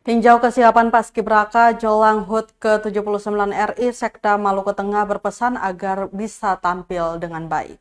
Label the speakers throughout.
Speaker 1: Tinjau kesiapan Paskibraka jelang HUT ke-79 RI, Sekda Maluku Tengah berpesan agar bisa tampil dengan baik.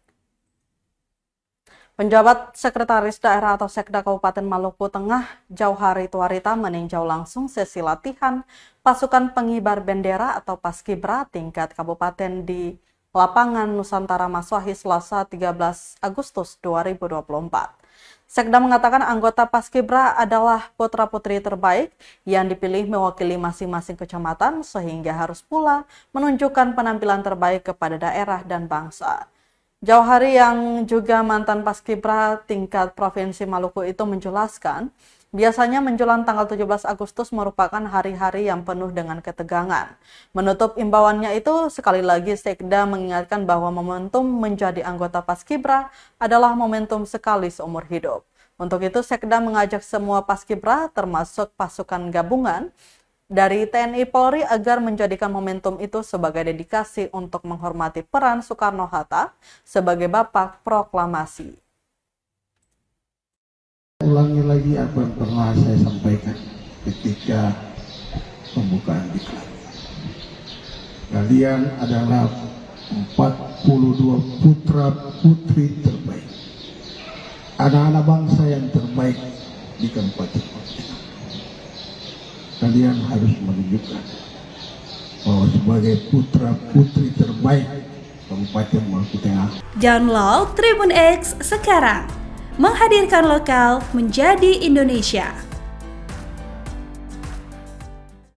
Speaker 1: Penjabat Sekretaris Daerah atau Sekda Kabupaten Maluku Tengah, Jauhari Tuarita meninjau langsung sesi latihan pasukan pengibar bendera atau Paskibra tingkat kabupaten di lapangan Nusantara Maswahi Selasa 13 Agustus 2024. Sekda mengatakan anggota Paskibra adalah putra-putri terbaik yang dipilih mewakili masing-masing kecamatan sehingga harus pula menunjukkan penampilan terbaik kepada daerah dan bangsa. Jauhari yang juga mantan Paskibra tingkat Provinsi Maluku itu menjelaskan, biasanya menjelang tanggal 17 Agustus merupakan hari-hari yang penuh dengan ketegangan. Menutup imbauannya itu, sekali lagi Sekda mengingatkan bahwa momentum menjadi anggota Paskibra adalah momentum sekali seumur hidup. Untuk itu Sekda mengajak semua Paskibra termasuk pasukan gabungan dari TNI Polri agar menjadikan momentum itu sebagai dedikasi untuk menghormati peran Soekarno-Hatta sebagai Bapak Proklamasi.
Speaker 2: Ulangi lagi apa yang pernah saya sampaikan ketika pembukaan diklat. Kalian adalah 42 putra putri terbaik, anak-anak bangsa yang terbaik di Kabupaten Maluku. Kalian harus menunjukkan bahwa sebagai putra putri terbaik Kabupaten Maluku Tengah.
Speaker 3: Download Tribun X sekarang, menghadirkan lokal menjadi Indonesia.